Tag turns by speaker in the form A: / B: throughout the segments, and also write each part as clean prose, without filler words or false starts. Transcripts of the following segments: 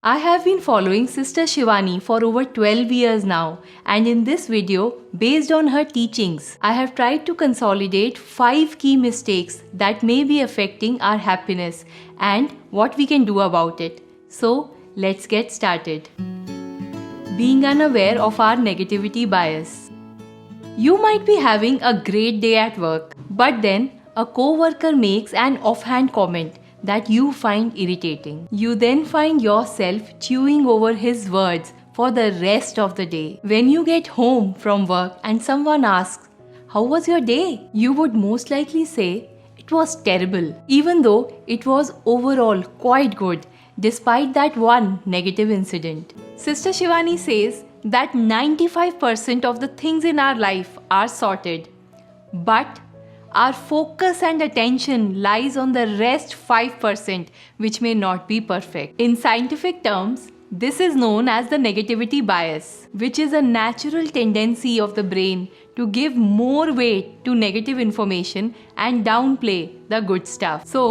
A: I have been following Sister Shivani for over 12 years now, and in this video, based on her teachings, I have tried to consolidate 5 key mistakes that may be affecting our happiness and what we can do about it. So, let's get started. Being unaware of our negativity bias. You might be having a great day at work, but then a co-worker makes an offhand comment that you find irritating. You then find yourself chewing over his words for the rest of the day. When you get home from work and someone asks, "How was your day?" you would most likely say, "It was terrible," even though it was overall quite good, despite that one negative incident. Sister Shivani says that 95% of the things in our life are sorted, but our focus and attention lies on the rest 5%, which may not be perfect. In scientific terms, this is known as the negativity bias, which is a natural tendency of the brain to give more weight to negative information and downplay the good stuff. So,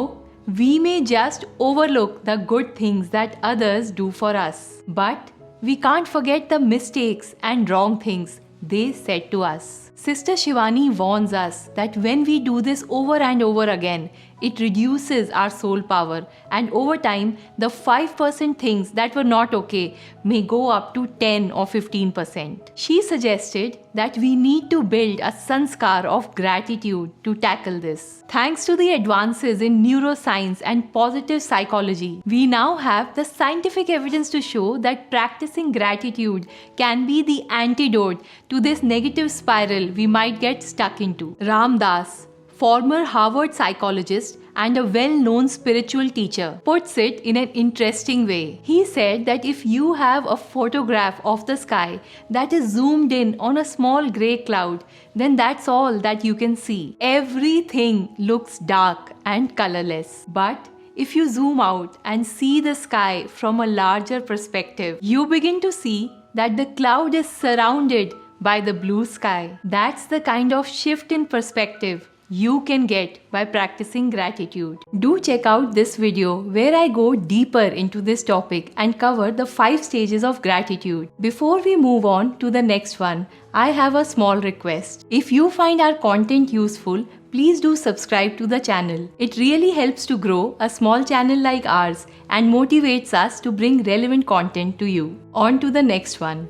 A: we may just overlook the good things that others do for us, but we can't forget the mistakes and wrong things they said to us. Sister Shivani warns us that when we do this over and over again, it reduces our soul power, and over time, the 5% things that were not okay may go up to 10 or 15%. She suggested that we need to build a sanskar of gratitude to tackle this. Thanks to the advances in neuroscience and positive psychology, we now have the scientific evidence to show that practicing gratitude can be the antidote to this negative spiral we might get stuck into. Ram Dass, former Harvard psychologist and a well-known spiritual teacher, puts it in an interesting way. He said that if you have a photograph of the sky that is zoomed in on a small grey cloud, then that's all that you can see. Everything looks dark and colorless. But if you zoom out and see the sky from a larger perspective, you begin to see that the cloud is surrounded by the blue sky. That's the kind of shift in perspective you can get by practicing gratitude. Do check out this video where I go deeper into this topic and cover the 5 stages of gratitude. Before we move on to the next one, I have a small request. If you find our content useful, please do subscribe to the channel. It really helps to grow a small channel like ours and motivates us to bring relevant content to you. On to the next one.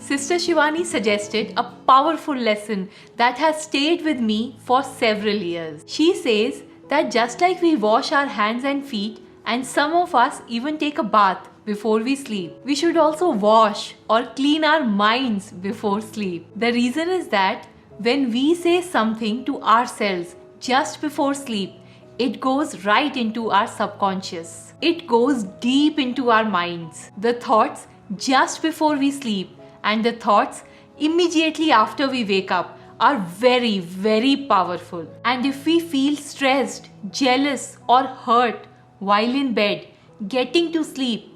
A: Sister Shivani suggested a powerful lesson that has stayed with me for several years. She says that just like we wash our hands and feet, and some of us even take a bath before we sleep, we should also wash or clean our minds before sleep. The reason is that when we say something to ourselves just before sleep, it goes right into our subconscious. It goes deep into our minds. The thoughts just before we sleep and the thoughts immediately after we wake up are very, very powerful. And if we feel stressed, jealous, or hurt while in bed, getting to sleep,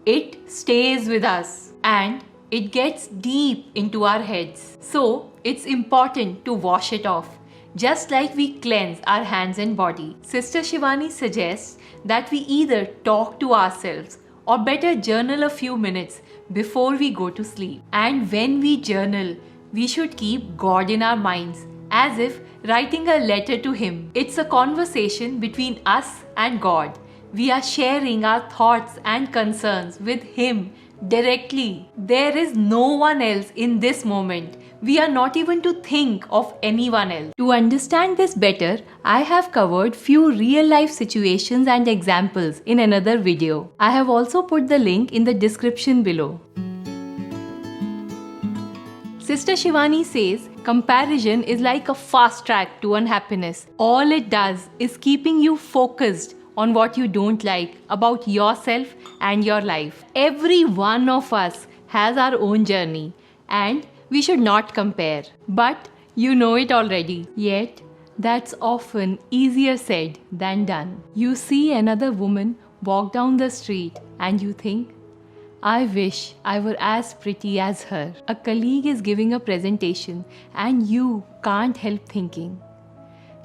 A: it stays with us and it gets deep into our heads. So it's important to wash it off, just like we cleanse our hands and body. Sister Shivani suggests that we either talk to ourselves or better journal a few minutes before we go to sleep. And when we journal, we should keep God in our minds, as if writing a letter to Him. It's a conversation between us and God. We are sharing our thoughts and concerns with Him directly. There is no one else in this moment. We are not even to think of anyone else. To understand this better, I have covered few real life situations and examples in another video. I have also put the link in the description below. Sister Shivani says comparison is like a fast track to unhappiness. All it does is keeping you focused on what you don't like about yourself and your life. Every one of us has our own journey, and we should not compare. But you know it already. Yet, that's often easier said than done. You see another woman walk down the street and you think, "I wish I were as pretty as her." A colleague is giving a presentation and you can't help thinking,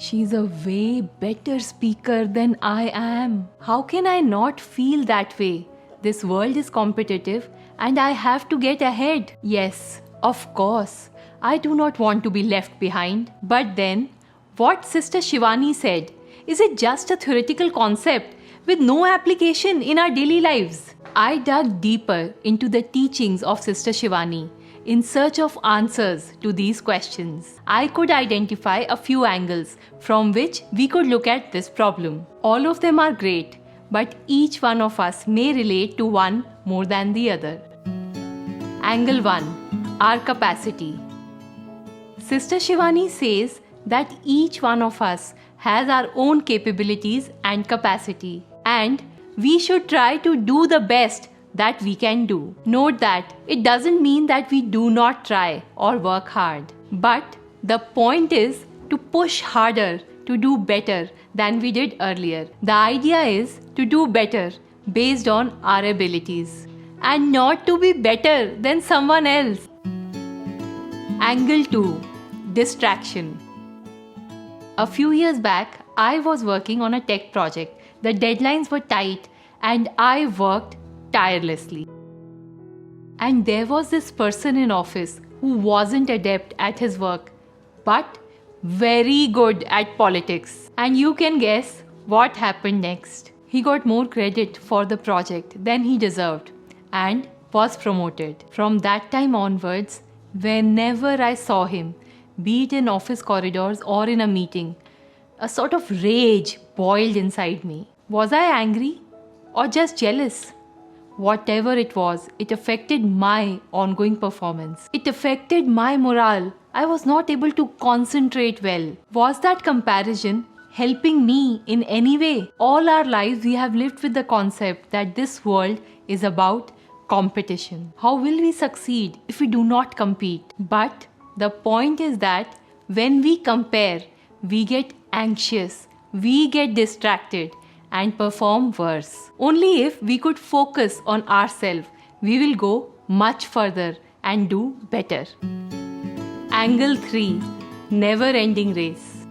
A: She's a way better speaker than I am. How can I not feel that way? This world is competitive and I have to get ahead. Yes, of course, I do not want to be left behind. But then, what Sister Shivani said, is it just a theoretical concept with no application in our daily lives? I dug deeper into the teachings of Sister Shivani in search of answers to these questions. I could identify a few angles from which we could look at this problem. All of them are great, but each one of us may relate to one more than the other. Angle 1. Our capacity. Sister Shivani says that each one of us has our own capabilities and capacity, and we should try to do the best that we can do. Note that it doesn't mean that we do not try or work hard, but the point is to push harder to do better than we did earlier. The idea is to do better based on our abilities and not to be better than someone else. Angle 2. Distraction. A few years back, I was working on a tech project. The deadlines were tight and I worked tirelessly. And there was this person in office who wasn't adept at his work, but very good at politics. And you can guess what happened next. He got more credit for the project than he deserved and was promoted. From that time onwards, whenever I saw him, be it in office corridors or in a meeting, a sort of rage boiled inside me. Was I angry or just jealous? Whatever it was, it affected my ongoing performance. It affected my morale. I was not able to concentrate well. Was that comparison helping me in any way? All our lives we have lived with the concept that this world is about competition. How will we succeed if we do not compete? But the point is that when we compare, we get anxious, we get distracted, and perform worse. Only if we could focus on ourselves, we will go much further and do better. Angle 3. Never-ending race.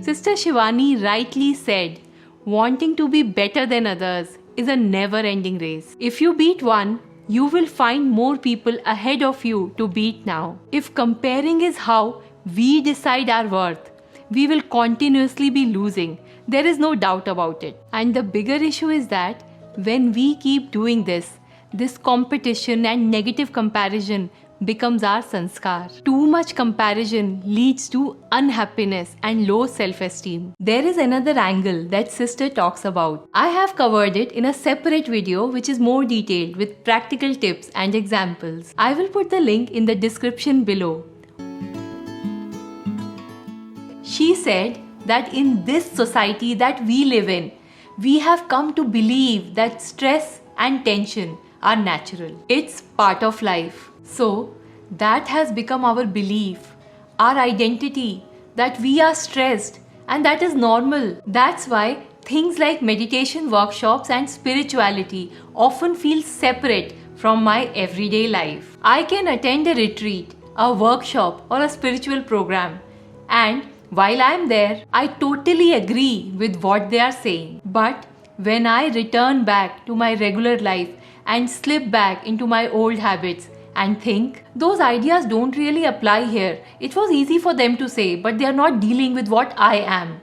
A: Sister Shivani rightly said, wanting to be better than others is a never-ending race. If you beat one, you will find more people ahead of you to beat now. If comparing is how we decide our worth, we will continuously be losing. There is no doubt about it. And the bigger issue is that when we keep doing this competition and negative comparison becomes our sanskar. Too much comparison leads to unhappiness and low self-esteem. There is another angle that Sister talks about. I have covered it in a separate video which is more detailed with practical tips and examples. I will put the link in the description below. She said that in this society that we live in, we have come to believe that stress and tension are natural. It's part of life. So, that has become our belief, our identity, that we are stressed and that is normal. That's why things like meditation workshops and spirituality often feel separate from my everyday life. I can attend a retreat, a workshop, or a spiritual program, and while I'm there, I totally agree with what they are saying. But when I return back to my regular life and slip back into my old habits and think, those ideas don't really apply here. It was easy for them to say, but they are not dealing with what I am.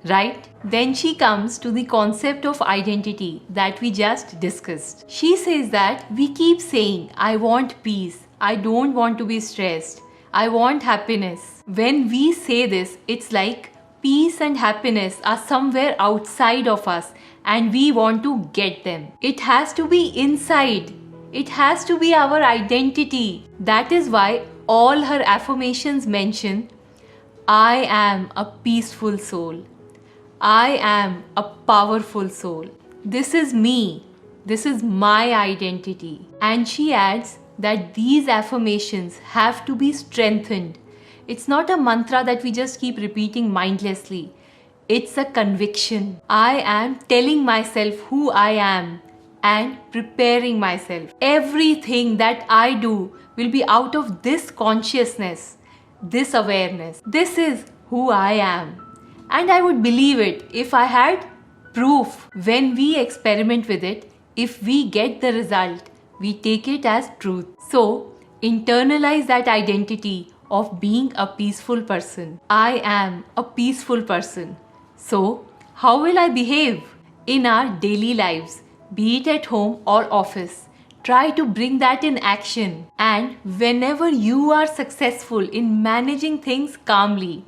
A: Right? Then she comes to the concept of identity that we just discussed. She says that we keep saying, I want peace. I don't want to be stressed. I want happiness. When we say this, it's like peace and happiness are somewhere outside of us and we want to get them. It has to be inside. It has to be our identity. That is why all her affirmations mention, I am a peaceful soul. I am a powerful soul. This is me. This is my identity. And she adds that these affirmations have to be strengthened. It's not a mantra that we just keep repeating mindlessly. It's a conviction. I am telling myself who I am and preparing myself. Everything that I do will be out of this consciousness, this awareness. This is who I am. And I would believe it if I had proof. When we experiment with it, if we get the result, we take it as truth. So, internalize that identity of being a peaceful person. I am a peaceful person. So, how will I behave in our daily lives, be it at home or office? Try to bring that in action. And whenever you are successful in managing things calmly,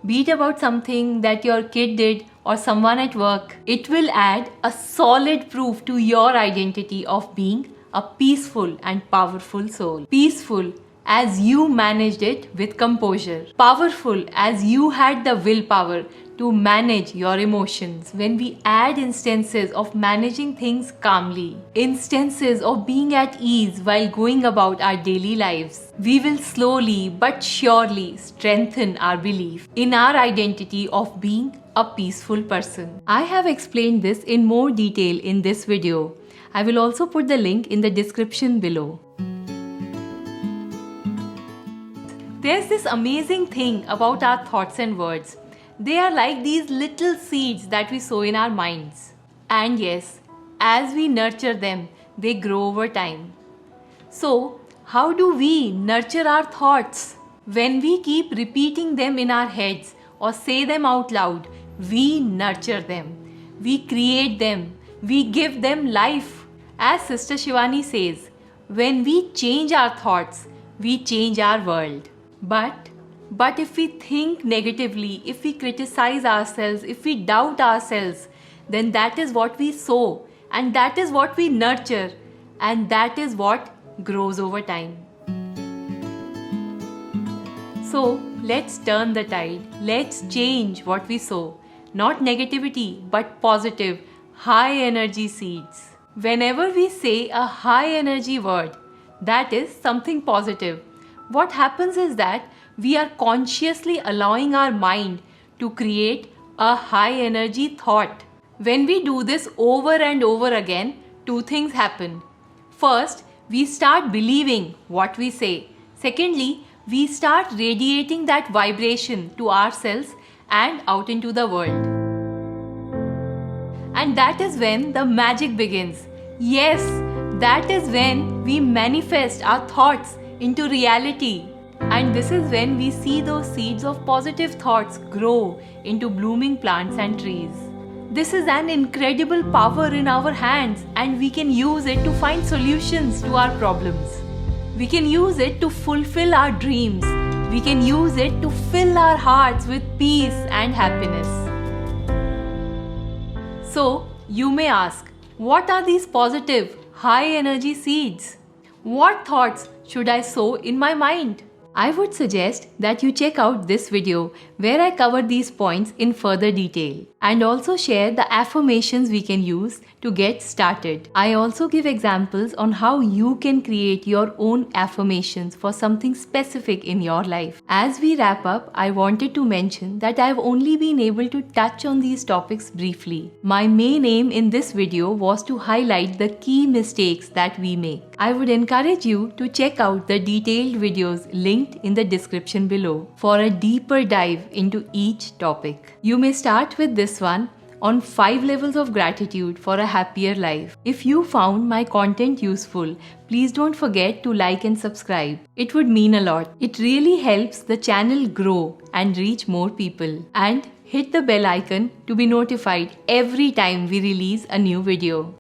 A: be it about something that your kid did or someone at work, it will add a solid proof to your identity of being a peaceful and powerful soul. Peaceful as you managed it with composure. Powerful as you had the willpower to manage your emotions. When we add instances of managing things calmly, instances of being at ease while going about our daily lives, we will slowly but surely strengthen our belief in our identity of being a peaceful person. I have explained this in more detail in this video. I will also put the link in the description below. There's this amazing thing about our thoughts and words. They are like these little seeds that we sow in our minds. And yes, as we nurture them, they grow over time. So, how do we nurture our thoughts? When we keep repeating them in our heads or say them out loud, we nurture them. We create them. We give them life. As Sister Shivani says, when we change our thoughts, we change our world. But if we think negatively, if we criticize ourselves, if we doubt ourselves, then that is what we sow, and that is what we nurture, and that is what grows over time. So let's turn the tide. Let's change what we sow. Not negativity, but positive, high energy seeds. Whenever we say a high energy word, that is something positive. What happens is that we are consciously allowing our mind to create a high energy thought. When we do this over and over again, two things happen. First, we start believing what we say. Secondly, we start radiating that vibration to ourselves and out into the world. And that is when the magic begins. Yes, that is when we manifest our thoughts into reality. And this is when we see those seeds of positive thoughts grow into blooming plants and trees. This is an incredible power in our hands, and we can use it to find solutions to our problems. We can use it to fulfill our dreams. We can use it to fill our hearts with peace and happiness. So, you may ask, what are these positive, high energy seeds? What thoughts should I sow in my mind? I would suggest that you check out this video where I cover these points in further detail and also share the affirmations we can use to get started. I also give examples on how you can create your own affirmations for something specific in your life. As we wrap up, I wanted to mention that I have only been able to touch on these topics briefly. My main aim in this video was to highlight the key mistakes that we make. I would encourage you to check out the detailed videos linked in the description below for a deeper dive into each topic. You may start with this one on 5 levels of gratitude for a happier life. If you found my content useful, please don't forget to like and subscribe. It would mean a lot. It really helps the channel grow and reach more people. And hit the bell icon to be notified every time we release a new video.